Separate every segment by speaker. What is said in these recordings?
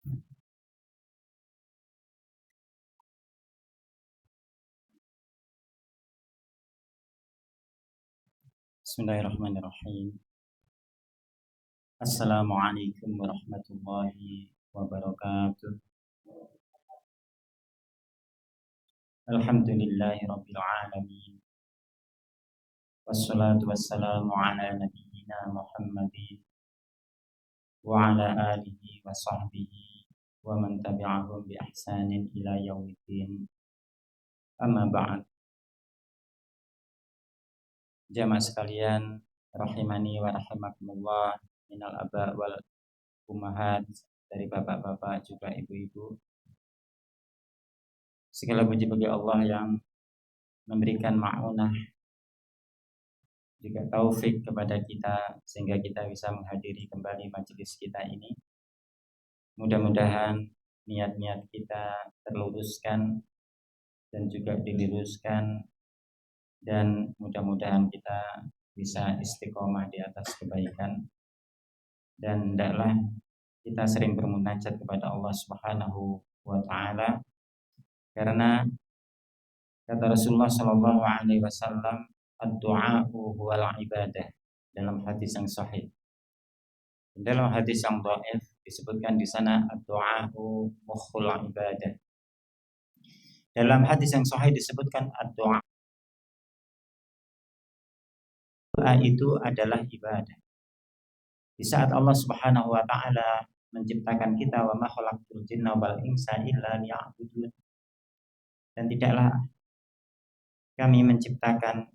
Speaker 1: Bismillahirrahmanirrahim. Assalamualaikum warahmatullahi wabarakatuh. Alhamdulillahi rabbil alamin. Wassalatu wassalamu ala nabiyyina Muhammadin wa ala alihi wa sahbihi wa man tabi'ahum bi ihsanin ila yaumiddin. Amma ba'd. Jamaah sekalian rahimani wa rahimakumullah, minal aba wal ummahat, dari bapak-bapak juga ibu-ibu. Segala puji bagi Allah yang memberikan ma'unah juga taufik kepada kita sehingga kita bisa menghadiri kembali majelis kita ini. Mudah-mudahan niat-niat kita terluruskan dan juga diluruskan, dan mudah-mudahan kita bisa istiqomah di atas kebaikan, dan hendaklah kita sering bermunajat kepada Allah Subhanahu wa taala, karena kata Rasulullah sallallahu alaihi wasallam, ad-du'a huwal ibadah, dalam hadis yang sahih. Dalam hadis yang dhaif disebutkan di sana ad-du'a mukhul ibadah. Dalam hadis yang sahih disebutkan ad-du'a itu adalah ibadah. Di saat Allah Subhanahu wa taala menciptakan kita, wa ma khalaqtul jinna wal insa illa liya'budun, dan tidaklah kami menciptakan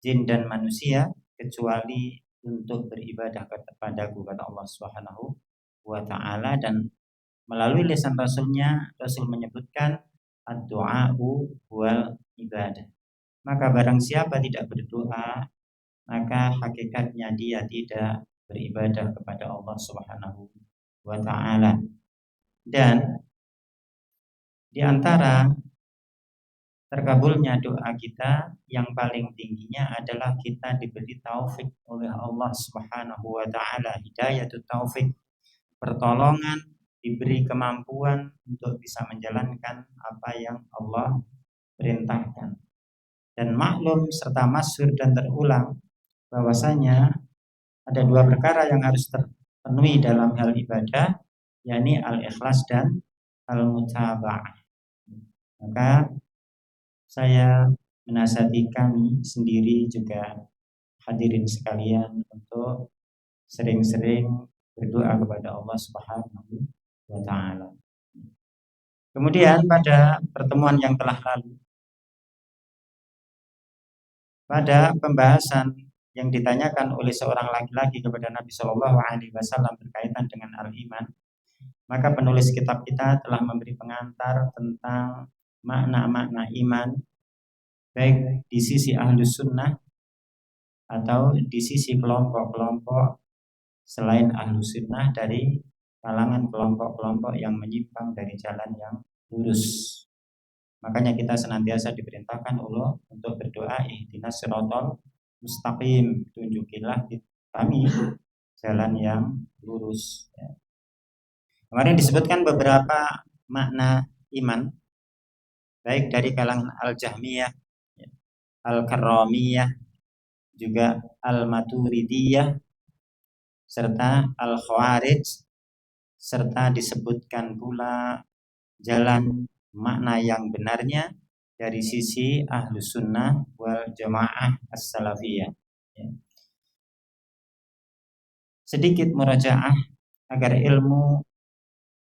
Speaker 1: jin dan manusia kecuali untuk beribadah kepadaku, kata Allah Subhanahu wa taala. Dan melalui lisan Rasulnya, Rasul menyebutkan ad-du'a'u wal ibadah. Maka barang siapa tidak berdoa, maka hakikatnya dia tidak beribadah kepada Allah Subhanahu wa taala. Dan di antara terkabulnya doa kita yang paling tingginya adalah kita diberi taufik oleh Allah Subhanahu wa taala, hidayatut taufik, pertolongan, diberi kemampuan untuk bisa menjalankan apa yang Allah perintahkan. Dan maklum serta masyhur dan terulang bahwasanya ada dua perkara yang harus terpenuhi dalam hal ibadah, yakni al-ikhlas dan al-mutaba'ah. Maka saya menasihati kami sendiri juga hadirin sekalian untuk sering-sering berdoa kepada Allah Subhanahu wa taala. Kemudian pada pertemuan yang telah lalu, pada pembahasan yang ditanyakan oleh seorang laki-laki kepada Nabi Shallallahu alaihi wasallam berkaitan dengan al-iman, maka penulis kitab kita telah memberi pengantar tentang makna-makna iman, baik di sisi ahlus sunnah atau di sisi kelompok-kelompok selain ahlus sunnah dari kalangan kelompok-kelompok yang menyimpang dari jalan yang lurus. Makanya kita senantiasa diperintahkan Allah untuk berdoa, ihdinas siratal mustaqim, tunjukilah kami jalan yang lurus. Kemarin disebutkan beberapa makna iman, baik dari kalangan al-Jahmiyah, al-Karramiyah, juga al-Maturidiyah, serta al-Khawarij, serta disebutkan pula jalan makna yang benarnya dari sisi ahlus sunnah wal jamaah as-salafiyah. Sedikit murajaah agar ilmu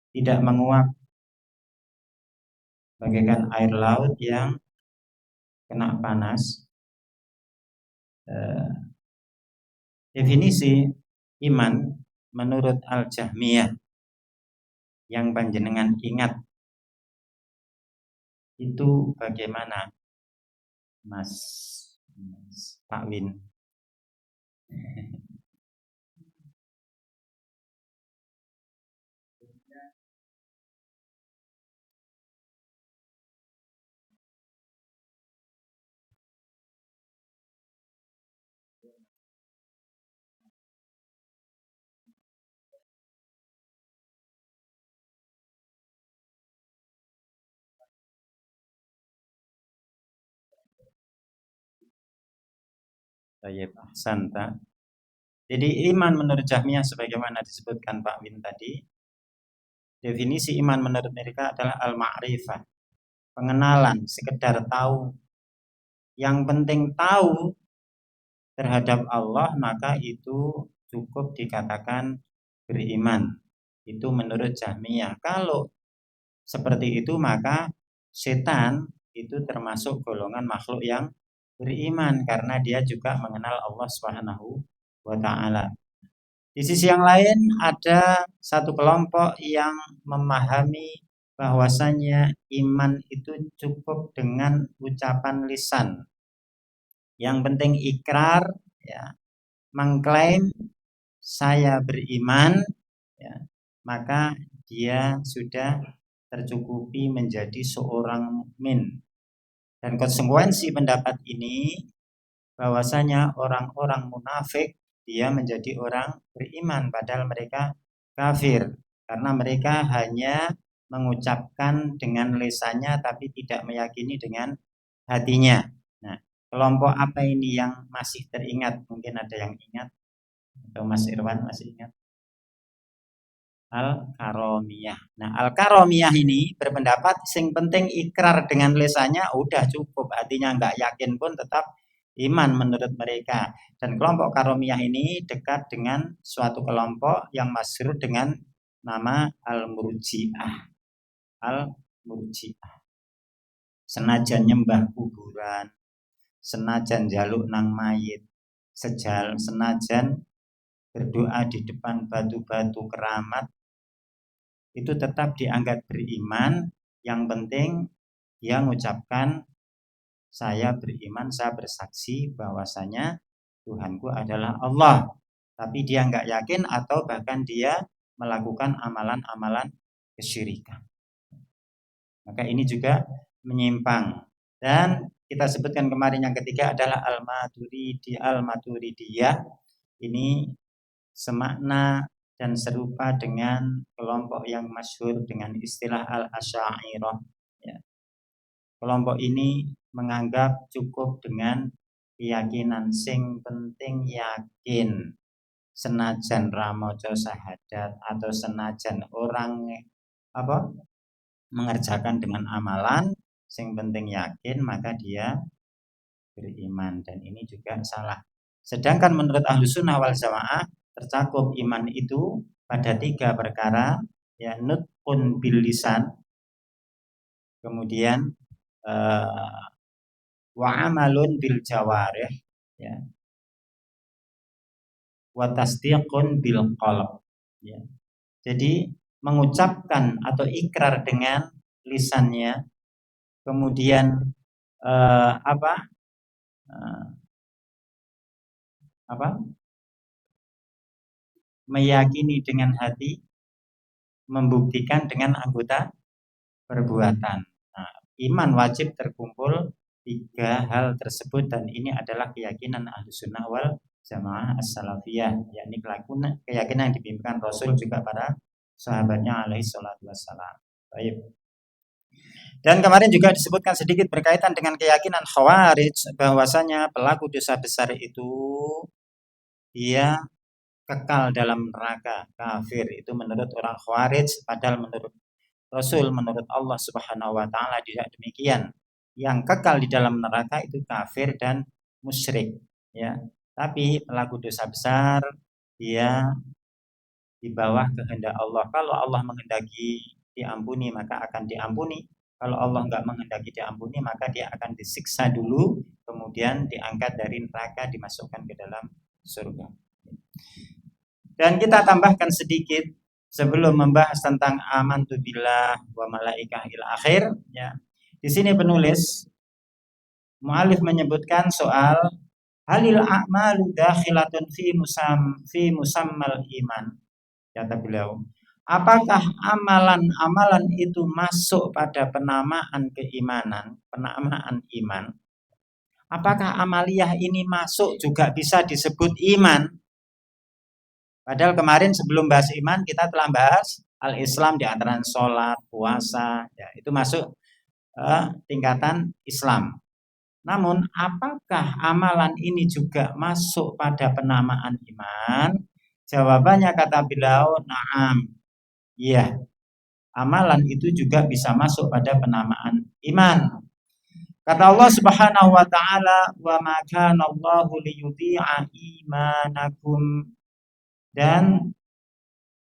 Speaker 1: tidak menguap bagaikan air laut yang kena panas. Definisi iman menurut al-Jahmiyah yang panjenengan ingat itu bagaimana, Mas Pak Win? Tayyib ahsanta. Jadi iman menurut Jahmiyah sebagaimana disebutkan Pak Win tadi, definisi iman menurut mereka adalah al-ma'rifah, pengenalan, sekedar tahu. Yang penting tahu terhadap Allah, maka itu cukup dikatakan beriman. Itu menurut Jahmiyah. Kalau seperti itu maka setan itu termasuk golongan makhluk yang beriman karena dia juga mengenal Allah Subhanahu wa taala. Di sisi yang lain ada satu kelompok yang memahami bahwasanya iman itu cukup dengan ucapan lisan. Yang penting ikrar, ya, mengklaim saya beriman, ya, maka dia sudah tercukupi menjadi seorang mukmin. Dan konsekuensi pendapat ini bahwasanya orang-orang munafik dia menjadi orang beriman padahal mereka kafir karena mereka hanya mengucapkan dengan lisannya tapi tidak meyakini dengan hatinya. Nah, kelompok apa ini yang masih teringat? Mungkin ada yang ingat atau Mas Irwan masih ingat? Al-Karomiyah. Nah, Al-Karomiyah ini berpendapat sing penting ikrar dengan lisannya udah cukup, artinya nggak yakin pun tetap iman menurut mereka. Dan kelompok Karomiyah ini dekat dengan suatu kelompok yang masyhur dengan nama Al-Murji'ah. Al-Murji'ah. Senajan nyembah kuburan, senajan jaluk nang mayit, senajan berdoa di depan batu-batu keramat, itu tetap dianggap beriman. Yang penting dia mengucapkan saya beriman, saya bersaksi bahwasanya Tuhanku adalah Allah. Tapi dia nggak yakin atau bahkan dia melakukan amalan-amalan kesyirikan. Maka ini juga menyimpang. Dan kita sebutkan kemarin yang ketiga adalah Al-Maturidiyah. Ini semakna dan serupa dengan kelompok yang masyhur dengan istilah al-asy'ariyah. Ya. Kelompok ini menganggap cukup dengan keyakinan, sing penting yakin. Senajan ramoco syahadat atau senajan orang mengerjakan dengan amalan, sing penting yakin maka dia beriman, dan ini juga salah. Sedangkan menurut Ahlussunnah wal Jamaah tercakup iman itu pada 3 perkara, ya, nutqun bil lisan, kemudian wa amalun bil jawarih, ya, wa tasdiqun bil qalb, ya. Jadi mengucapkan atau ikrar dengan lisannya, kemudian meyakini dengan hati, membuktikan dengan anggota perbuatan. Nah, iman wajib terkumpul 3 hal tersebut, dan ini adalah keyakinan Ahlussunnah wal Jamaah as-salafiyah, yakni keyakinan yang dipimpin Rasul juga para sahabatnya alaihi salatu wassalam. Baik. Dan kemarin juga disebutkan sedikit berkaitan dengan keyakinan Khawarij bahwasanya pelaku dosa besar itu dia kekal dalam neraka, kafir. Itu menurut orang Khawarij, padahal menurut Rasul, menurut Allah Subhanahu wa taala tidak demikian. Yang kekal di dalam neraka itu kafir dan musyrik, ya. Tapi pelaku dosa besar dia di bawah kehendak Allah. Kalau Allah menghendaki diampuni maka akan diampuni. Kalau Allah enggak menghendaki diampuni maka dia akan disiksa dulu, kemudian diangkat dari neraka dimasukkan ke dalam surga. Dan kita tambahkan sedikit sebelum membahas tentang amantu billah wa malaikahil akhir, ya. Di sini penulis mu'alif menyebutkan soal halil a'malu dakhilatun fi musammal iman. Kata beliau, apakah amalan-amalan itu masuk pada penamaan keimanan, penamaan iman? Apakah amaliyah ini masuk juga bisa disebut iman? Padahal kemarin sebelum bahas iman kita telah bahas al-Islam, di antara sholat, puasa, ya, itu masuk tingkatan Islam. Namun apakah amalan ini juga masuk pada penamaan iman? Jawabannya kata beliau, na'am. Iya, amalan itu juga bisa masuk pada penamaan iman. Kata Allah Subhanahu wa taala, "Wa ma kana Allahu liyudhi'a imanakum." Dan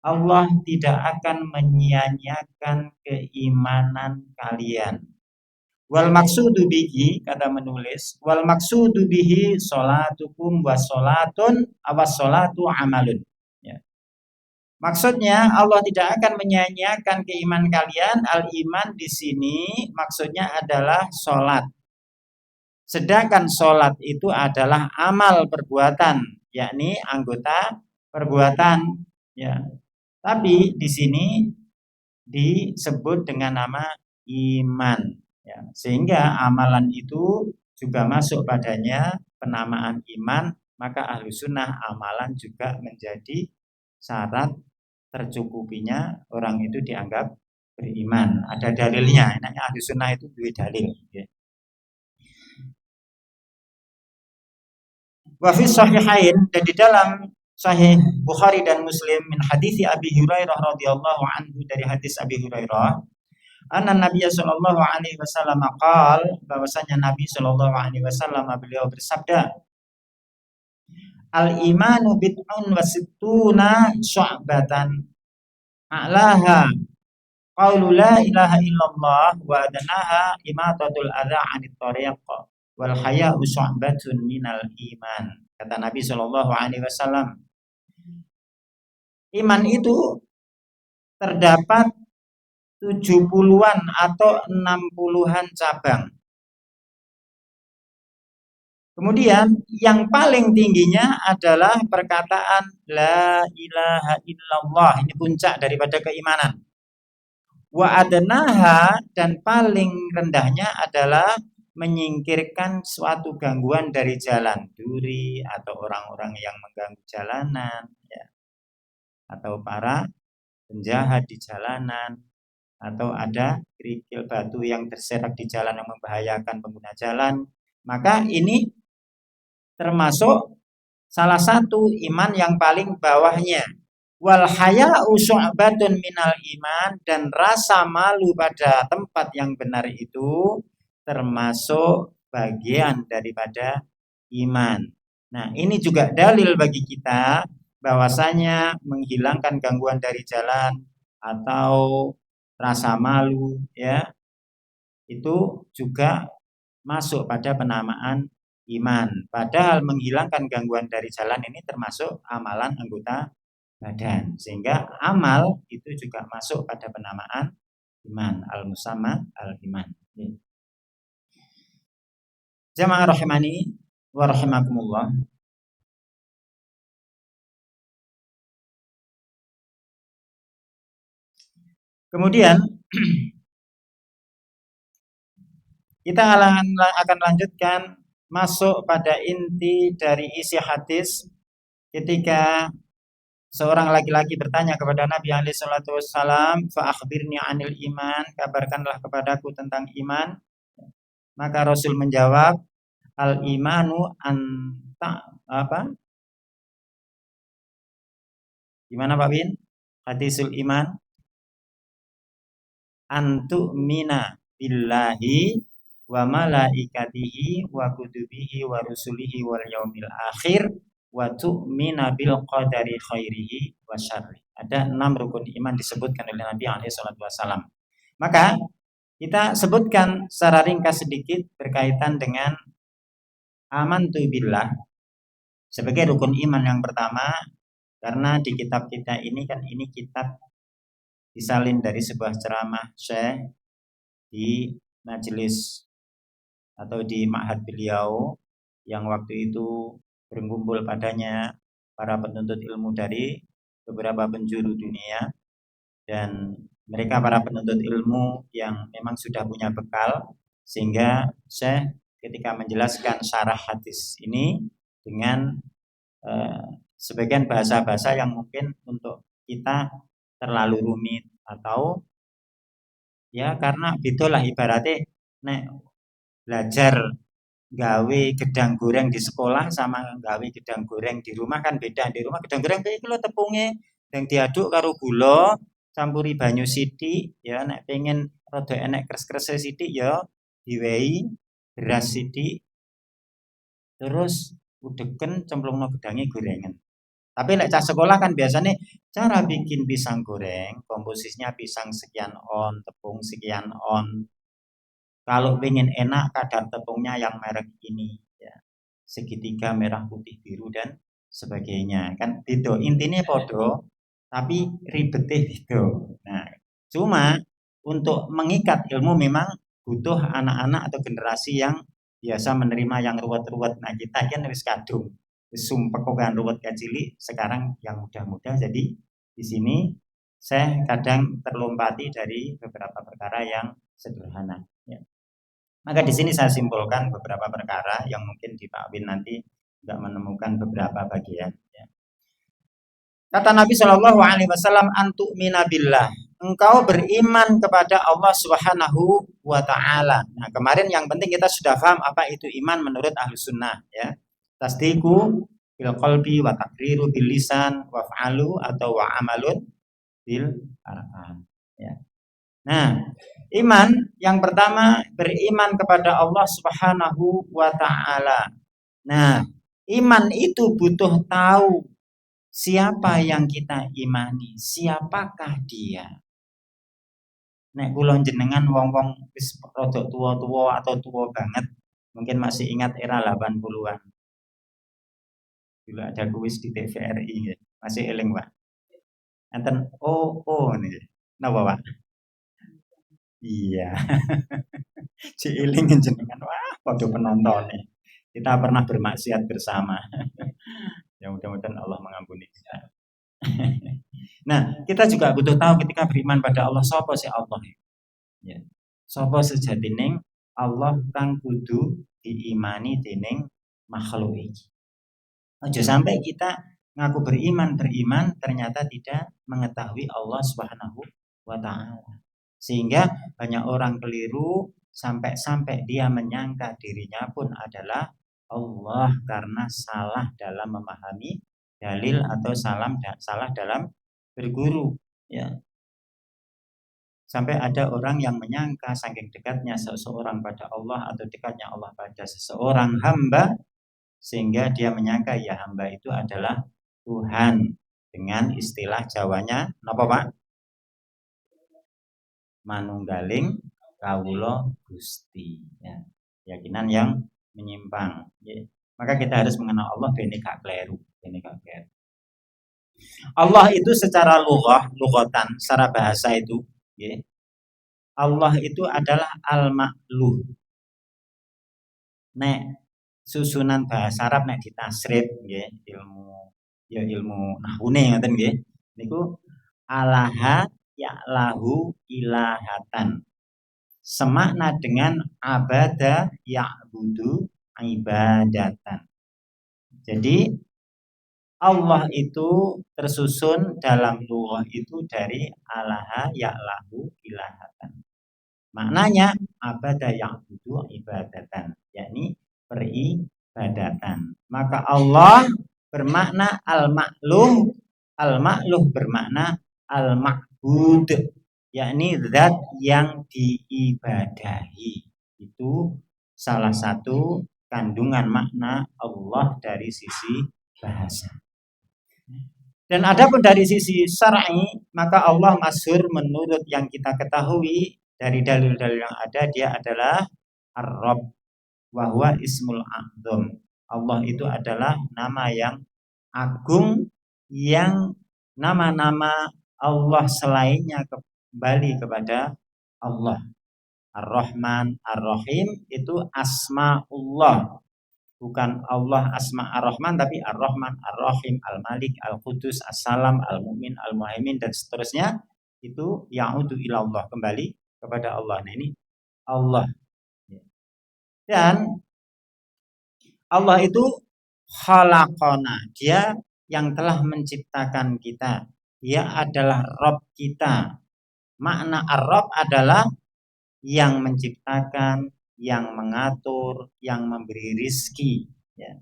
Speaker 1: Allah tidak akan menyia-nyiakan keimanan kalian. Wal maksudu bihi, kata menulis, wal maksudu bihi sholatukum wa sholatun awas sholatu amalun. Ya. Maksudnya Allah tidak akan menyia-nyiakan keimanan kalian. Al iman di sini maksudnya adalah sholat. Sedangkan sholat itu adalah amal perbuatan, yakni anggota perbuatan. Ya. Tapi di sini disebut dengan nama iman. Ya. Sehingga amalan itu juga masuk padanya penamaan iman, maka ahlu sunnah amalan juga menjadi syarat tercukupinya orang itu dianggap beriman. Ada dalilnya, namanya ahlu sunnah itu dua dalil. Ya. Wa fi sahihain, dan di dalam Sahih Bukhari dan Muslim min hadis Abi Hurairah radhiyallahu anhu, dari hadis Abi Hurairah, anna Nabi sallallahu alaihi wasallam qaal, bahwasanya Nabi sallallahu alaihi wasallam beliau bersabda, al imanu bid'un wa sittuna syu'batan, a'laha qaulu la ilaha illallah wa adnaha imatatul adza 'anit thariq wal haya'u syu'batun minal iman. Kata Nabi sallallahu alaihi wasallam, iman itu terdapat 70-an atau 60-an cabang. Kemudian yang paling tingginya adalah perkataan la ilaha illallah. Ini puncak daripada keimanan. Wa adnaha, dan paling rendahnya adalah menyingkirkan suatu gangguan dari jalan, duri atau orang-orang yang mengganggu jalanan, ya, atau para penjahat di jalanan, atau ada kerikil batu yang terserak di jalan yang membahayakan pengguna jalan. Maka ini termasuk salah satu iman yang paling bawahnya. Wal haya'u syu'batun minal iman, dan rasa malu pada tempat yang benar itu termasuk bagian daripada iman. Nah, ini juga dalil bagi kita bahwasanya menghilangkan gangguan dari jalan atau rasa malu, ya, itu juga masuk pada penamaan iman. Padahal menghilangkan gangguan dari jalan ini termasuk amalan anggota badan. Sehingga amal itu juga masuk pada penamaan iman, al-musamma al-iman. Jamaah rahimani wa rahimakumullah. Kemudian kita akan lanjutkan masuk pada inti dari isi hadis ketika seorang laki-laki bertanya kepada Nabi alaihi salatu wassalam, fa akhbirni anil iman, kabarkanlah kepadaku tentang iman. Maka Rasul menjawab, al imanu anta apa? Gimana Pak Bin? Hadisul iman antu mina billahi wa malaikatihi wa kutubihi wa rusulihi wal yaumil akhir wa tu'mina bil qadari khairihi wa syarri. Ada 6 rukun iman disebutkan oleh Nabi alaihi salatu wasallam. Maka kita sebutkan secara ringkas sedikit berkaitan dengan amantu billah sebagai rukun iman yang pertama, karena di kitab kita ini kan ini kitab disalin dari sebuah ceramah Syekh di majelis atau di ma'had beliau yang waktu itu berkumpul padanya para penuntut ilmu dari beberapa penjuru dunia, dan mereka para penuntut ilmu yang memang sudah punya bekal, sehingga Syekh ketika menjelaskan syarah hadis ini dengan sebagian bahasa-bahasa yang mungkin untuk kita terlalu rumit, atau ya karena itulah ibaratnya nek belajar gawe gedang goreng di sekolah sama gawe gedang goreng di rumah kan beda. Di rumah gedang goreng kayak kilo tepungnya yang diaduk karo gula, campuri banyu sithik ya nek pengen rada enek kres-kres sithik ya diwehi beras sithik terus udeken cemplungno gedange gorengan. Tapi lek cah sekolah kan biasanya cara bikin pisang goreng, komposisinya pisang sekian on, tepung sekian on. Kalau pengen enak kadar tepungnya yang merek ini ya. Segitiga merah putih biru dan sebagainya. Kan beda, intinya podo tapi ribetnya beda. Nah, cuma untuk mengikat ilmu memang butuh anak-anak atau generasi yang biasa menerima yang ruwet-ruwet. Nah, kita kan wis kadung sumpah kan ruwet kecili sekarang yang mudah-mudah. Jadi di sini saya kadang terlompati dari beberapa perkara yang sederhana ya. Maka di sini saya simpulkan beberapa perkara yang mungkin di Pak Win nanti tidak menemukan beberapa bagian ya. Kata Nabi Shallallahu Alaihi Wasallam, antuk minabillah, engkau beriman kepada Allah Subhanahu Wa Taala. Nah kemarin yang penting kita sudah paham apa itu iman menurut ahlu sunnah ya. Tasdiku bil qalbi wa takriru bil lisan wa fa'alu atau wa amalun bil arkan ya. Nah, iman yang pertama beriman kepada Allah Subhanahu wa taala. Nah, iman itu butuh tahu siapa yang kita imani, siapakah dia. Nek kula jenengan wong-wong wis rada tua-tua atau tua banget, mungkin masih ingat era 80-an. Dulu ada kuis di TVRI ya. Masih eling, Pak. Enten oh nih. Napa, Pak? Iya. Ciiling jenengan wah pada penonton nih. Kita pernah bermaksiat bersama. Ya mudah-mudahan Allah mengampuni kita. Nah, kita juga butuh tahu ketika beriman pada Allah sapa sih Allah. Ya. Sapa sejatining Allah kang kudu diimani dening makhluk iki. Aja sampai kita ngaku beriman ternyata tidak mengetahui Allah Subhanahu wa taala. Sehingga banyak orang keliru sampai dia menyangka dirinya pun adalah Allah karena salah dalam memahami dalil atau salah dalam berguru ya. Sampai ada orang yang menyangka saking dekatnya seseorang pada Allah atau dekatnya Allah pada seseorang hamba sehingga dia menyangka ya hamba itu adalah Tuhan dengan istilah Jawanya napa Pak? Manunggaling kawula Gusti ya. Keyakinan yang menyimpang ya. Maka kita harus mengenal Allah bene gak kleru. Allah itu secara lughatan, secara bahasa itu ya. Allah itu adalah al-ma'luh. Nek susunan bahasa Arab nek ditasrif nggih ilmu nahune ngoten nggih. Niku alaha ya'lahu ilahatan. Semakna dengan abada ya'budu ibadatan. Jadi Allah itu tersusun dalam lughah itu dari alaha ya'lahu ilahatan. Maknanya abada ya'budu ibadatan, yakni peribadatan. Maka Allah bermakna al-ma'luh, al-ma'luh bermakna al-ma'bud, yakni zat yang diibadahi. Itu salah satu kandungan makna Allah dari sisi bahasa. Dan adapun dari sisi syar'i, maka Allah masyhur menurut yang kita ketahui dari dalil-dalil yang ada dia adalah Ar-Rabb wa huwa ismul a'dzam. Allah itu adalah nama yang agung yang nama-nama Allah selainnya kembali kepada Allah. Ar-Rahman, Ar-Rahim itu asmaullah. Bukan Allah asma ar-Rahman tapi ar-Rahman, ar-Rahim, al-Malik, al-Qudus, as-Salam, al-Mu'min, al-Muhaimin dan seterusnya itu ya'udu ila Allah kembali kepada Allah. Nah ini Allah. Dan Allah itu khalaqana, dia yang telah menciptakan kita. Dia adalah Rabb kita. Makna ar-Rabb adalah yang menciptakan, yang mengatur, yang memberi rizki. Ya.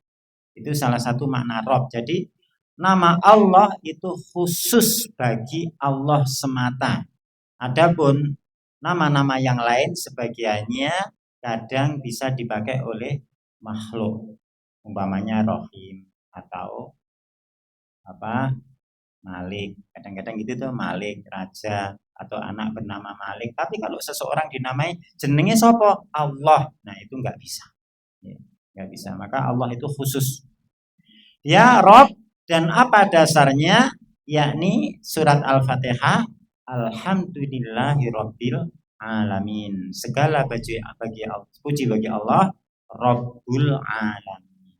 Speaker 1: Itu salah satu makna Rob. Jadi nama Allah itu khusus bagi Allah semata. Adapun nama-nama yang lain sebagiannya kadang bisa dipakai oleh makhluk. Umpamanya Rohim atau apa Malik. Kadang-kadang gitu tuh Malik, raja atau anak bernama Malik. Tapi kalau seseorang dinamai jenenge sopo Allah, nah itu nggak bisa. Ya, nggak bisa. Maka Allah itu khusus. Ya Rob, dan apa dasarnya? Yakni surat Al-Fatihah, Alhamdulillahirabbil alamin. Segala puji bagi Allah, Rabbul alamin.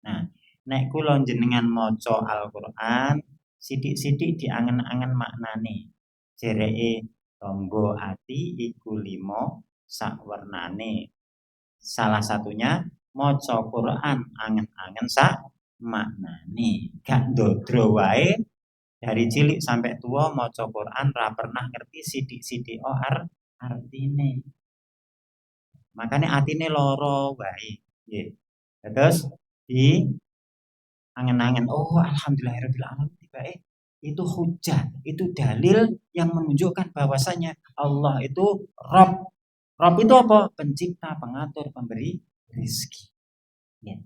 Speaker 1: Nah, nek kula jenengan maca Al-Qur'an, sithik-sithik diangen-angen maknane. Jereke tangga ati iku 5 sakwernane. Salah satunya maca Quran angen-angen sak maknane. Gak ndodro wae dari cilik sampai tua maca Quran ra pernah ngerti sithik-sithik artine. Makanya atine loro wae. Nggih. Terus di angen-angen, oh alhamdulillahirabbil alamin tibake itu hujah, itu dalil yang menunjukkan bahwasanya Allah itu Rabb. Rabb itu apa? Pencipta, pengatur, pemberi rezeki. Ya.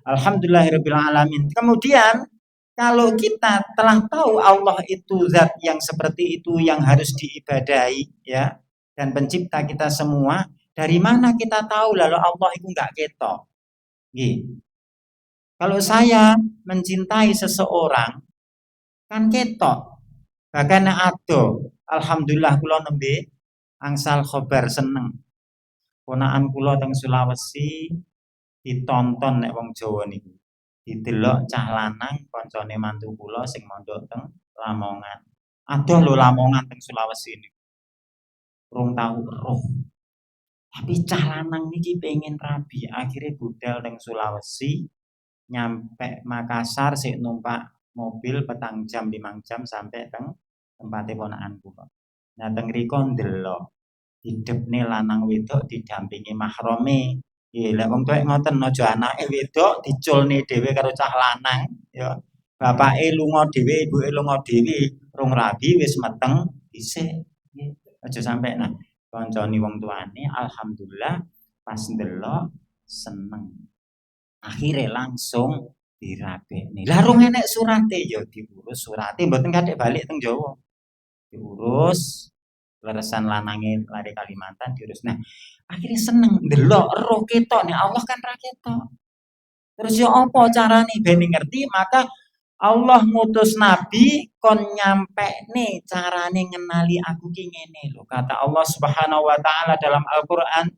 Speaker 1: Alhamdulillahirabbil alamin. Kemudian kalau kita telah tahu Allah itu zat yang seperti itu yang harus diibadahi ya dan pencipta kita semua, dari mana kita tahu lalu Allah itu enggak ketok? Gitu. Kalau saya mencintai seseorang kan ketok. Bahkan ado. Alhamdulillah kula nembe angsal khobar seneng. Ponakan kula teng Sulawesi ditonton nek wong Jawa niku. Didelok cah lanang kancane mantu kula sing mondok teng Lamongan. Adoh lho Lamongan teng Sulawesi niku. Rong tau roh. Tapi cah lanang niki pengen rabi, akhirnya budal teng Sulawesi. Nyampe Makassar sik numpak mobil 4 jam 5 jam sampai teng tempate ponakan kula. Nah teng riko ndelok hidepne lanang wedok didampingi mahrome. Nggih, lek wong tuwek ngoten aja anake wedok diculne dhewe karo cah lanang ya. Bapake lunga dhewe, ibuke lunga dhewe, rong rabi wis meteng dhisik. Nggih, aja sampe nah kancane wong tuane alhamdulillah pas ndelok seneng. Akhirnya langsung dirabekne. Lah rung enek surate ya diurus surate mboten kadek balik teng Jawa. Diurus leresan lanange lari Kalimantan diurus. Nah, akhirnya seneng ndelok roh ketok nih Allah kan ra ketok. Terus ya apa carane ben ngerti maka Allah ngutus nabi kon nyampe nih carane ngenali aku ki ngene lho. Kata Allah Subhanahu wa taala dalam Al-Qur'an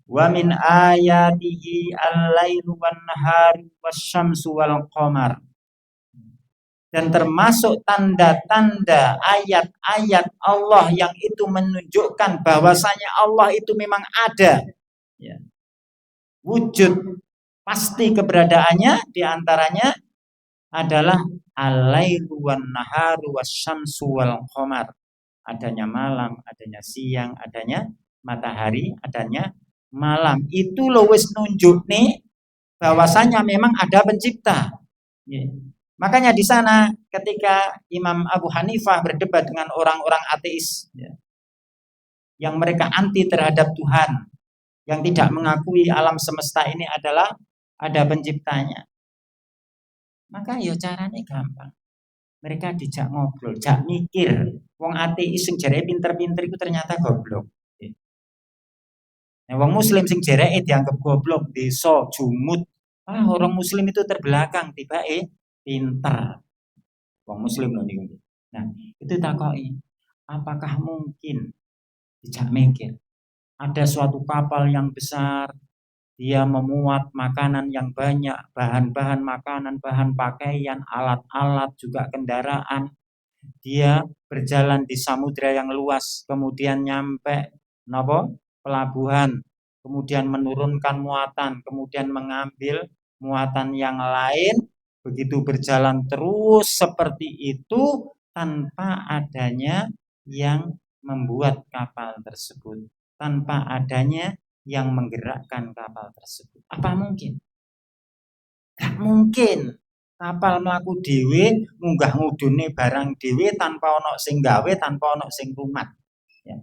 Speaker 1: wa min ayatihi al-lailu wan naharu wasyamsu wal qamar. Dan termasuk tanda-tanda ayat-ayat Allah yang itu menunjukkan bahwasanya Allah itu memang ada. Ya. Wujud pasti keberadaannya diantaranya adalah al-lailu wan naharu wasyamsu wal qamar. Adanya malam, adanya siang, adanya matahari, adanya malam. Itu lo wis nunjuk nih bahwasanya memang ada pencipta. Ya. Makanya di sana ketika Imam Abu Hanifah berdebat dengan orang-orang ateis ya, yang mereka anti terhadap Tuhan, yang tidak mengakui alam semesta ini adalah ada penciptanya. Maka ya caranya gampang. Mereka dijak ngobrol, jak mikir. Wong ateis sing jere pinter-pinter itu ternyata goblok. Nah, wong muslim sing jere dianggap goblok, desa, jumut. Orang muslim itu terbelakang, tiba pinter. Wong muslim loh niku. Nah, itu takoki, apakah mungkin dijak mikir ada suatu kapal yang besar, dia memuat makanan yang banyak, bahan-bahan makanan, bahan pakaian, alat-alat, juga kendaraan. Dia berjalan di samudra yang luas, kemudian nyampe pelabuhan, kemudian menurunkan muatan, kemudian mengambil muatan yang lain, begitu berjalan terus seperti itu tanpa adanya yang membuat kapal tersebut, tanpa adanya yang menggerakkan kapal tersebut. Apa mungkin? Gak mungkin. Kapal mlaku dhewe, munggah ngudune barang dhewe tanpa ono sing gawe, tanpa ono sing rumat. Ya.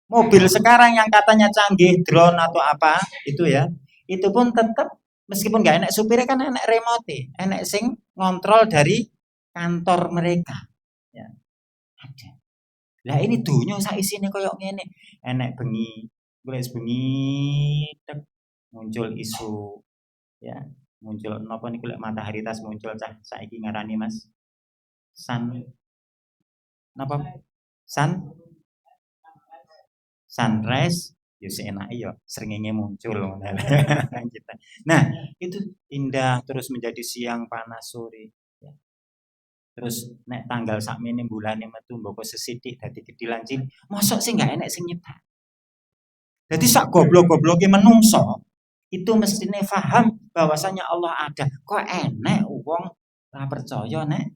Speaker 1: Mobil sekarang yang katanya canggih, drone atau apa, itu ya, itu pun tetap meskipun nggak enak supirnya kan enak remote, enak sing ngontrol dari kantor mereka. Ya. Ada. Lah ini dunia sak isine koyo ngene. Enek bengi, golek bengi tek muncul isu ya, muncul napa niku lek matahari tas muncul cah saiki ngarani Mas sun napa sun sunrise ya seenake ya srengenge muncul kita. Nah, itu indah terus menjadi siang panas sore ya. Terus nek tanggal sakmene bulane metu mboko sesithik dadi gedhi lan cilik. Mosok sih enggak enek sing nyipta. Jadi sak goblok-gobloke menungso itu mestine paham bahwasanya Allah ada. Kok enek wong ora percaya nek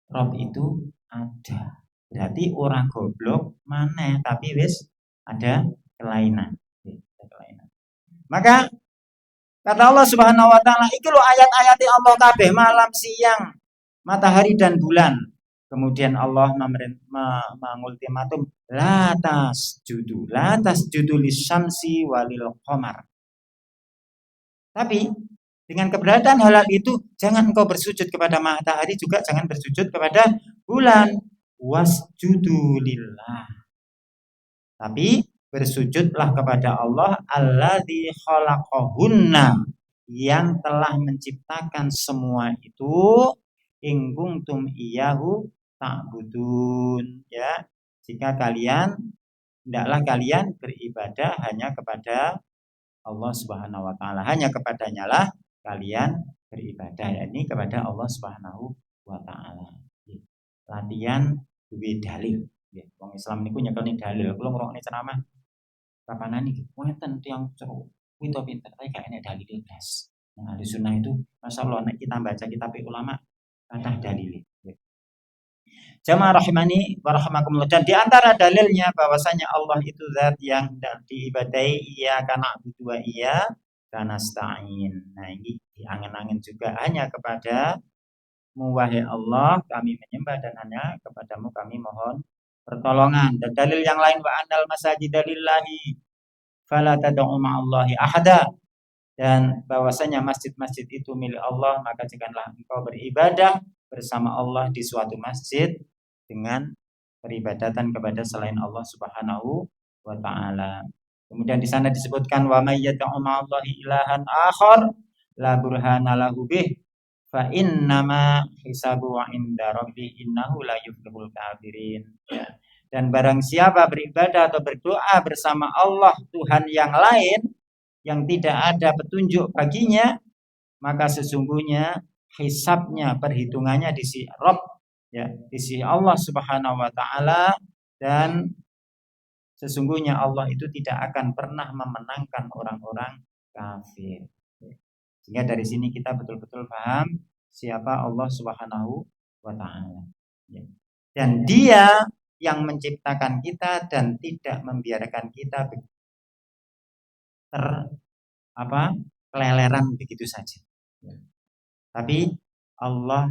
Speaker 1: Rob itu ada. Berarti orang goblok maneh tapi wis ada kelainan. Ada kelainan. Maka kata Allah Subhanahu wa taala, iki lho ayat-ayat Allah kabeh malam siang, matahari dan bulan. Kemudian Allah mengultimatum la tasjudu lisyamsi walil qamar. Tapi dengan keberadaan halal itu jangan engkau bersujud kepada matahari, juga jangan bersujud kepada bulan. Wasjudu lillah. Tapi bersujudlah kepada Allah alladzi khalaqahunna, yang telah menciptakan semua itu, in kuntum iyyahu ta'budun, ya. Jika kalian hendaklah kalian beribadah hanya kepada Allah Subhanahu wa taala, hanya kepadanya lah kalian beribadah, yakni kepada Allah Subhanahu wa taala. Latihan duwe dalil. Nggih, wong Islam niku nyekelni dalil. Kula ngrungokne ceramah kapanan iki, wonten tiyang ceru, kuwi to pinter, tapi gak enek dalile blas. Nah, ahli sunnah itu masyaallah nek kita baca kitab ulama kathah dalile. Jamaah rahimani wa rahimakumullah. Dan di antara dalilnya bahwasanya Allah itu zat yang diibadahi, iya karena na'budu wa iya karena nasta'in. Nah, ini diangen-angen juga, hanya kepada wahai Allah kami menyembah dan hanya kepadamu kami mohon pertolongan. Dan dalil yang lain, wa annal masajida lillahi fala tad'u ma'allahi ahada. Dan bahwasanya masjid-masjid itu milik Allah, maka janganlah engkau beribadah bersama Allah di suatu masjid dengan peribadatan kepada selain Allah Subhanahu wa taala. Kemudian di sana disebutkan wa may yad'u ma'allahi ilahan akhar la burhana lahu bih fa innama hisabu inda rabbi innahu la yuflihul kafirin. Ya. Dan barang siapa beribadah atau berdoa bersama Allah Tuhan yang lain yang tidak ada petunjuk baginya, maka sesungguhnya hisabnya, perhitungannya di sisi Rabb, ya, di sisi Allah Subhanahu wa taala, dan sesungguhnya Allah itu tidak akan pernah memenangkan orang-orang kafir. Sehingga dari sini kita betul-betul paham siapa Allah Subhanahu wa taala. Dan Dia yang menciptakan kita dan tidak membiarkan kita keleleran begitu saja. Tapi Allah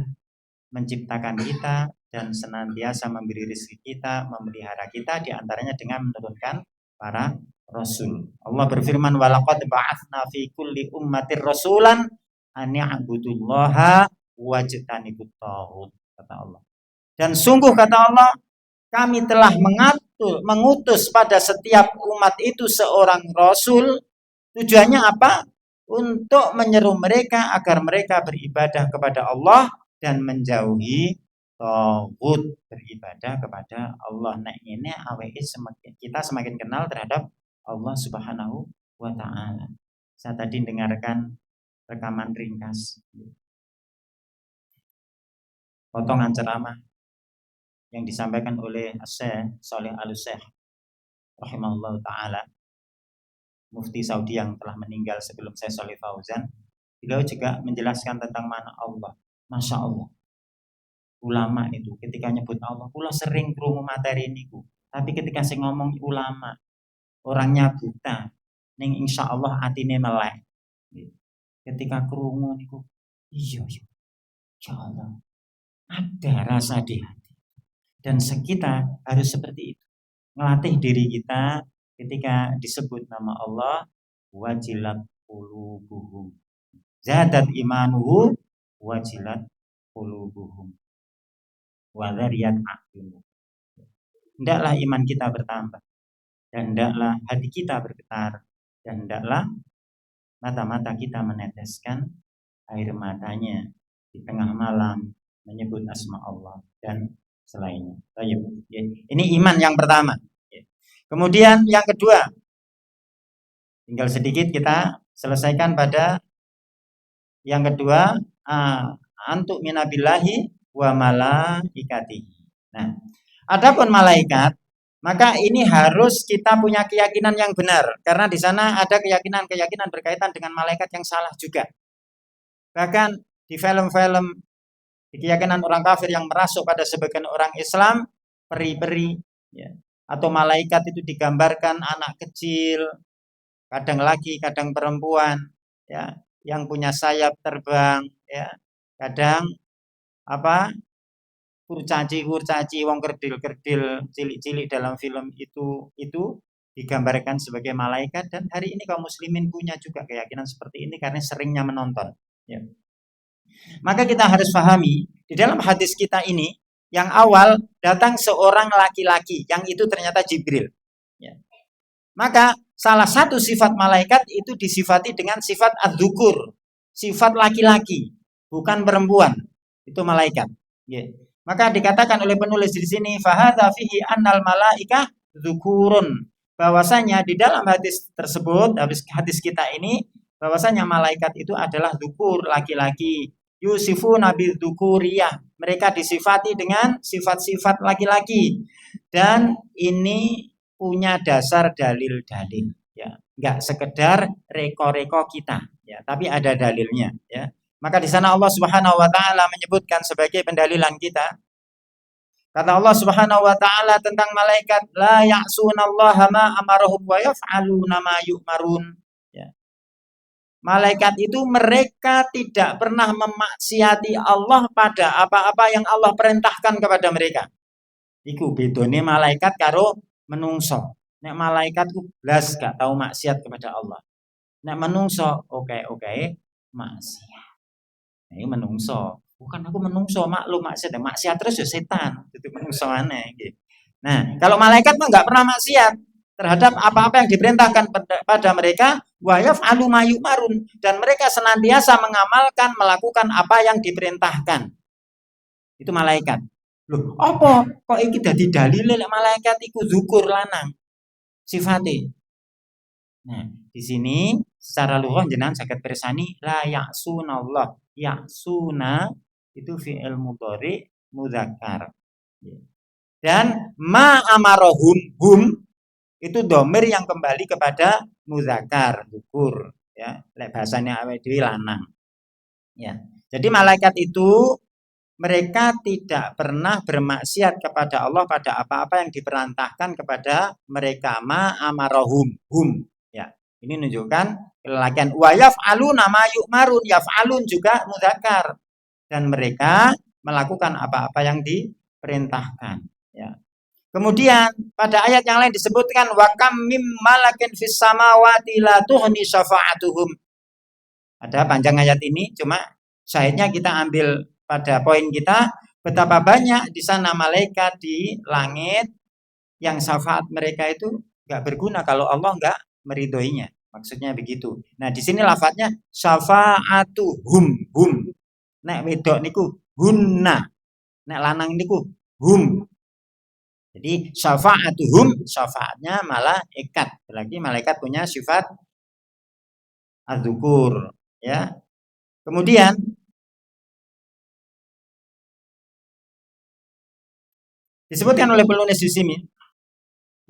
Speaker 1: menciptakan kita dan senantiasa memberi rezeki kita, memelihara kita, diantaranya dengan menurunkan para rasul. Allah berfirman, walaqad ba'atsna fi kulli ummatir rasulan an ya'budullaha wajtanibut taghut, kata Allah. Dan sungguh kata Allah, kami telah mengutus pada setiap umat itu seorang rasul. Tujuannya apa? Untuk menyeru mereka agar mereka beribadah kepada Allah dan menjauhi taghut, beribadah kepada Allah. Nah, ini awake kita semakin kenal terhadap Allah Subhanahu wa taala. Saya tadi dengarkan rekaman ringkas potongan ceramah yang disampaikan oleh Syekh Shalih Al-Syekh rahimahullah taala, mufti Saudi yang telah meninggal sebelum saya Shalih Fauzan. Beliau juga menjelaskan tentang mana Allah. Masya Allah, ulama itu ketika nyebut Allah, kula sering krungu materi niku. Tapi ketika saya ngomong ulama, orangnya buta, ning insyaallah atine melek. Ketika krungu niku iya ya Allah. Ada rasa di hati. Dan kita harus seperti itu. Melatih diri kita ketika disebut nama Allah, wajilat qulubuhum. Zadat imanuhu wajilat qulubuhum. Wa dzariyat a'yunuhum. Hendaklah iman kita bertambah dan hendaklah hati kita bergetar dan hendaklah mata-mata kita meneteskan air matanya di tengah malam menyebut asma Allah dan selainnya. Baik. Ini iman yang pertama. Kemudian yang kedua, tinggal sedikit kita selesaikan pada yang kedua, antuk minabillahi wa malaikatihi. Nah, adapun malaikat, maka ini harus kita punya keyakinan yang benar, karena di sana ada keyakinan-keyakinan berkaitan dengan malaikat yang salah juga. Bahkan di film-film di keyakinan orang kafir yang merasuk pada sebagian orang Islam, peri-peri, ya, atau malaikat itu digambarkan anak kecil, kadang laki, kadang perempuan, ya, yang punya sayap terbang, ya, kadang kurcaci wong kerdil cilik-cilik dalam film itu digambarkan sebagai malaikat, dan hari ini kaum muslimin punya juga keyakinan seperti ini karena seringnya menonton, ya. Maka kita harus pahami di dalam hadis kita ini yang awal datang seorang laki-laki yang itu ternyata Jibril, ya. Maka salah satu sifat malaikat itu disifati dengan sifat ad-dzukur, sifat laki-laki, bukan perempuan. Itu malaikat, ya. Maka dikatakan oleh penulis di sini fahadza fihi annal malaikah dzukurun, bahwasanya di dalam hadis tersebut, hadis kita ini, bahwasanya malaikat itu adalah dzukur, laki-laki. Yusifu nabi dzukuriyah, mereka disifati dengan sifat-sifat laki-laki, dan ini punya dasar dalil-dalil, ya, nggak sekedar reko-reko kita, ya, tapi ada dalilnya, ya. Maka di sana Allah Subhanahu wa taala menyebutkan sebagai pendalilan kita. Kata Allah Subhanahu wa taala tentang malaikat, la ya'sunallaha ma amarahum wa yaf'aluna ma yu'marun, ya. Malaikat itu mereka tidak pernah memaksiati Allah pada apa-apa yang Allah perintahkan kepada mereka. Iku bedone malaikat karo menungso. Nek malaikat ku blas gak tahu maksiat kepada Allah. Nek menungso oke maksiat. Nah, ini menungso. Bukan aku menungso maklum maksiat terus ya setan. Itu menungso aneh gitu. Nah, kalau malaikat mah enggak pernah maksiat terhadap apa-apa yang diperintahkan pada mereka, wa yaf'alu ma yu'marun, dan mereka senantiasa mengamalkan, melakukan apa yang diperintahkan. Itu malaikat. Loh, apa kok iki dadi dalil lek malaikat iku dzukur lanang sifate. Nah, di sini secara lughah jenengan saged pirsani la ya'sunallah. Ya'suna itu fi'il mudhari mudzakkar. Dan ma amarahum hum itu dhamir yang kembali kepada mudzakkar, dzukur, ya. Lek bahasane awake dhewe lanang. Ya. Jadi malaikat itu mereka tidak pernah bermaksiat kepada Allah pada apa-apa yang diperintahkan kepada mereka, ma amarahum hum, ya. Ini menunjukkan kelelakian. Wa yaf'aluna ma yu'marun, yaf'alun juga mudzakkar, dan mereka melakukan apa-apa yang diperintahkan, ya. Kemudian pada ayat yang lain disebutkan wa kam mim malakin fis samawati la tuhni syafa'atuhum. Ada panjang ayat ini, cuma syahidnya kita ambil pada poin kita, betapa banyak di sana malaikat di langit yang syafaat mereka itu nggak berguna kalau Allah nggak meridhoinya. Maksudnya begitu. Nah, di sini lafadznya syafa'atuhum, hum. Nek wedok niku hunna. Nek lanang niku hum. Jadi syafa'atuhum, syafaatnya malaikat. Lagi malaikat punya sifat az-dzukur, ya. Kemudian disebutkan oleh penulis di sini,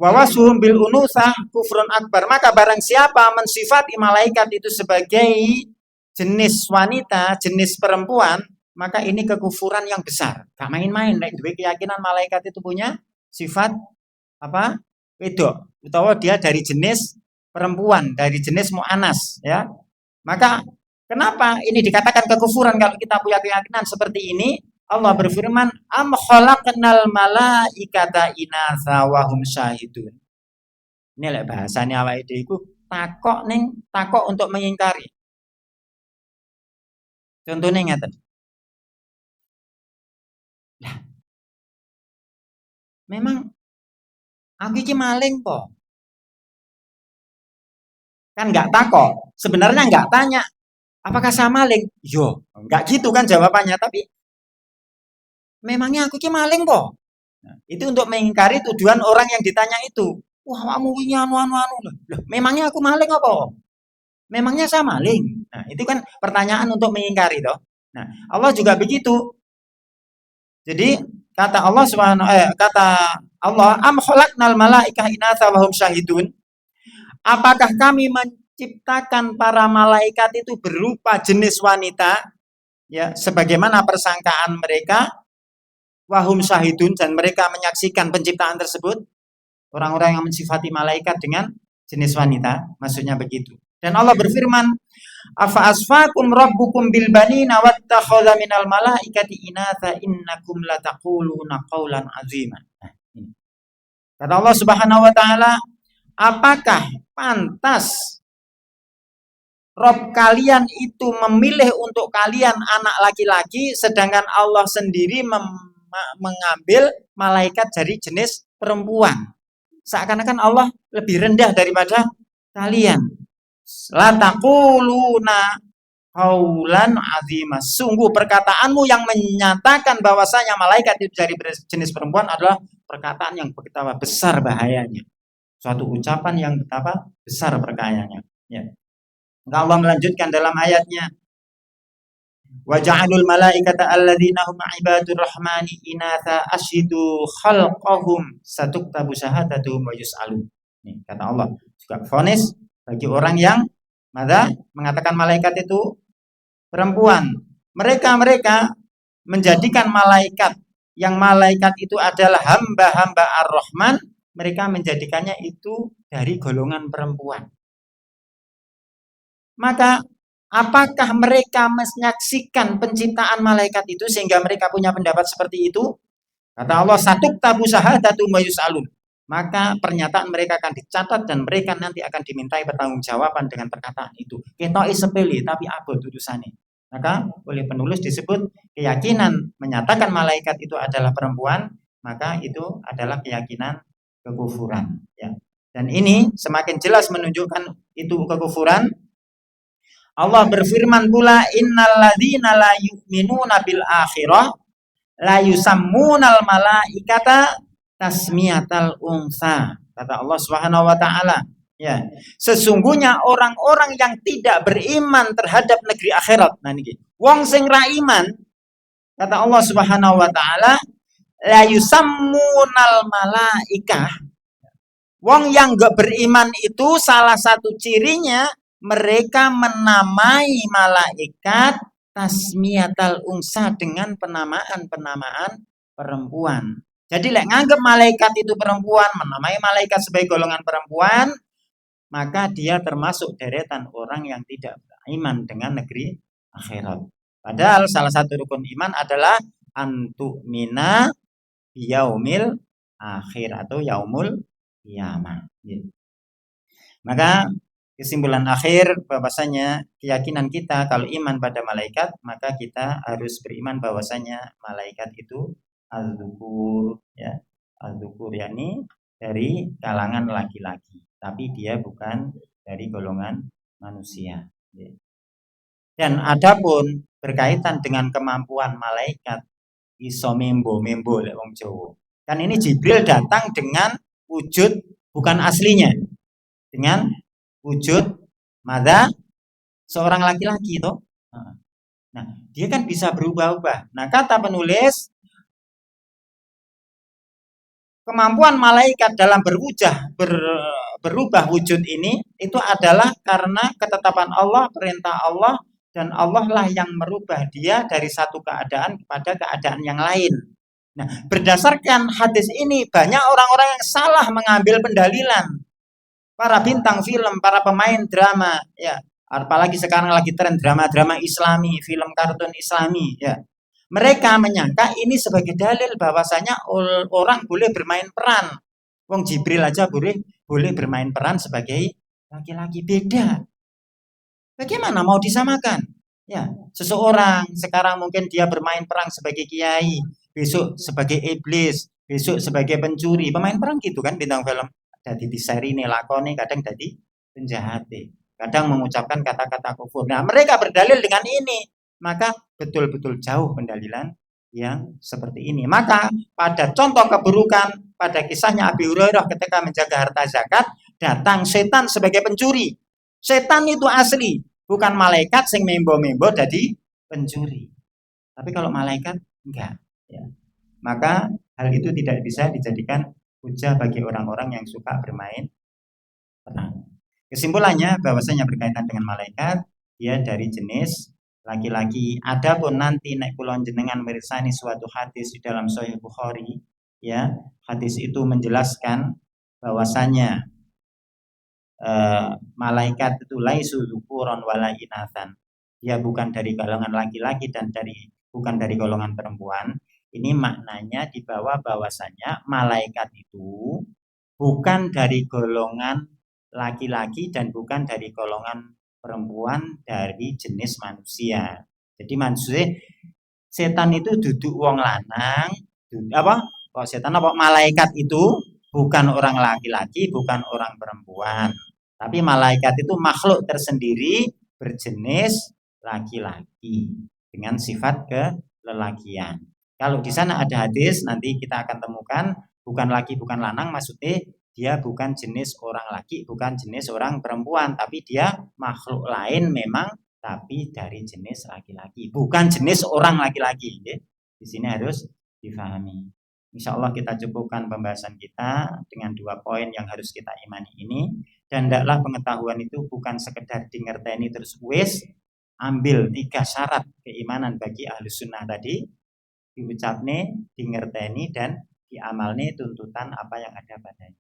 Speaker 1: wawasuhum bil unusah kufrun akbar. Maka barang siapa mensifati malaikat itu sebagai jenis wanita, jenis perempuan, maka ini kekufuran yang besar. Gak main-main. Nek duwe keyakinan malaikat itu punya sifat apa? Wedok, utawa dia dari jenis perempuan dari jenis mu'anas, ya. Maka kenapa ini dikatakan kekufuran kalau kita punya keyakinan seperti ini? Allah berfirman, "Am khalaqnal malaikata inatha wa hum syahidun." Ini lek bahasane awake dhewe iku takok untuk mengingkari. Contohnya ngeten. Lah, memang aku iki maling kok. Kan nggak takok. Sebenarnya nggak tanya, apakah saya maling? Yo, nggak gitu kan jawabannya. Tapi memangnya aku iki maling kok. Nah, itu untuk mengingkari tuduhan orang yang ditanya itu. Wah, kamu ini anu. Loh, memangnya aku maling apa? Memangnya saya maling? Nah, itu kan pertanyaan untuk mengingkari toh. Nah, Allah juga begitu. Jadi kata Allah kata Allah, am khalaqnal malaikata inatha wa hum syahidun. Apakah kami menciptakan para malaikat itu berupa jenis wanita, ya, sebagaimana persangkaan mereka, wahum syahidun, dan mereka menyaksikan penciptaan tersebut. Orang-orang yang mensifati malaikat dengan jenis wanita, maksudnya begitu. Dan Allah berfirman, afa asfakum rabbukum bil banina wattakhadha minal malaikati inatha innakum lataquluna qaulan azima. Kata Allah Subhanahu wa taala, apakah pantas Rob kalian itu memilih untuk kalian anak laki-laki, sedangkan Allah sendiri mengambil malaikat dari jenis perempuan. Seakan-akan Allah lebih rendah daripada kalian. La taquluna qaulan azima. Sungguh perkataanmu yang menyatakan bahwasanya malaikat itu dari jenis perempuan adalah perkataan yang betapa besar bahayanya. Suatu ucapan yang betapa besar perkayanya. Ya. Allah melanjutkan dalam ayatnya, wa ja'alul malaikata alladzina hum ibadur rahmani inatha ashidu khalqahum satuktabu syahadatuhum wa yus'alun. Nih, kata Allah juga vonis bagi orang yang mengatakan malaikat itu perempuan. Mereka menjadikan malaikat yang malaikat itu adalah hamba-hamba Ar-Rahman, mereka menjadikannya itu dari golongan perempuan. Maka apakah mereka menyaksikan penciptaan malaikat itu sehingga mereka punya pendapat seperti itu? Kata Allah, satuktabu syahadatum wa yus'alun. Maka pernyataan mereka akan dicatat dan mereka nanti akan dimintai pertanggungjawaban dengan perkataan itu. Ketoke sepele tapi abot urusannya. Maka oleh penulis disebut keyakinan menyatakan malaikat itu adalah perempuan, maka itu adalah keyakinan kekufuran. Ya. Dan ini semakin jelas menunjukkan itu kekufuran. Allah berfirman pula, innal ladzina la yu'minuna bil akhirah la yusammunal malaikata tasmiyatal unsa. Kata Allah Subhanahu wa taala, ya. Sesungguhnya orang-orang yang tidak beriman terhadap negeri akhirat. Nah niki, wong sing ra iman, kata Allah Subhanahu wa taala, la yusammunal malaikah. Wong yang enggak beriman itu salah satu cirinya mereka menamai malaikat tasmiyatal unsa dengan penamaan perempuan. Jadi lek nganggep malaikat itu perempuan, menamai malaikat sebagai golongan perempuan, maka dia termasuk deretan orang yang tidak beriman dengan negeri akhirat. Padahal salah satu rukun iman adalah antu'mina yaumil akhir atau yaumul qiyamah. Maka kesimpulan akhir bahwasanya keyakinan kita kalau iman pada malaikat, maka kita harus beriman bahwasanya malaikat itu az-zukur, ya. Az-zukur yakni dari kalangan laki-laki, tapi dia bukan dari golongan manusia. Dan adapun berkaitan dengan kemampuan malaikat iso membo lek wong Jawa. Kan ini Jibril datang dengan wujud bukan aslinya. Dengan wujud seorang laki-laki toh. Nah, dia kan bisa berubah-ubah. Nah, kata penulis, kemampuan malaikat dalam berubah wujud ini itu adalah karena ketetapan Allah, perintah Allah, dan Allah lah yang merubah dia dari satu keadaan kepada keadaan yang lain. Nah, berdasarkan hadis ini banyak orang-orang yang salah mengambil pendalilan. para bintang film, para pemain drama, ya. Apalagi sekarang lagi tren drama-drama Islami, film kartun Islami, ya. Mereka menyangka ini sebagai dalil bahwasanya orang boleh bermain peran. Wong Jibril aja boleh bermain peran sebagai laki-laki. Beda. Bagaimana mau disamakan? Ya, seseorang sekarang mungkin dia bermain peran sebagai kiai, besok sebagai iblis, besok sebagai pencuri. Pemain peran gitu kan bintang film. Jadi di seri ini lakoni, kadang jadi penjahat, kadang mengucapkan kata-kata kufur. Nah, mereka berdalil dengan ini. Maka betul-betul jauh pendalilan yang seperti ini. Maka pada contoh keburukan, pada kisahnya Abi Hurairah ketika menjaga harta zakat, datang setan sebagai pencuri. Setan itu asli, bukan malaikat sing membo-membo jadi pencuri. Tapi kalau malaikat enggak, ya. Maka hal itu tidak bisa dijadikan hujah bagi orang-orang yang suka bermain peran. Kesimpulannya bahwasanya berkaitan dengan malaikat, dia dari jenis laki-laki. Adapun nanti nek kula jenengan mirsani suatu hadis di dalam Sahih Bukhari, ya, hadis itu menjelaskan bahwasanya malaikat itu laisu dzukuran wala inatsan. Dia bukan dari golongan laki-laki dan bukan dari golongan perempuan. Ini maknanya di bawah bahwasanya malaikat itu bukan dari golongan laki-laki dan bukan dari golongan perempuan dari jenis manusia. Jadi manusia setan itu duduk wong lanang, apa? Kok setan apa malaikat itu bukan orang laki-laki, bukan orang perempuan. Tapi malaikat itu makhluk tersendiri berjenis laki-laki dengan sifat kelelakian. Kalau di sana ada hadis nanti kita akan temukan bukan laki bukan lanang, maksudnya dia bukan jenis orang laki, bukan jenis orang perempuan, tapi dia makhluk lain memang tapi dari jenis laki-laki, bukan jenis orang laki-laki. Di sini harus difahami. Insya Allah kita cukupkan pembahasan kita dengan 2 poin yang harus kita imani ini. Dan hendaklah pengetahuan itu bukan sekedar dingerteni terus wis, ambil 3 syarat keimanan bagi ahli sunnah tadi, diucapne, dingerteni dan diamalne tuntutan apa yang ada padanya.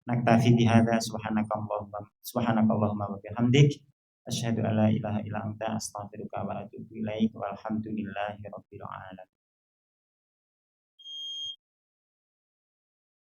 Speaker 1: Naktafi bihadza subhanakallahumma wa bihamdik asyhadu an la ilaha illa anta astaghfiruka wa atubu ilaik walhamdulillahi rabbil alamin.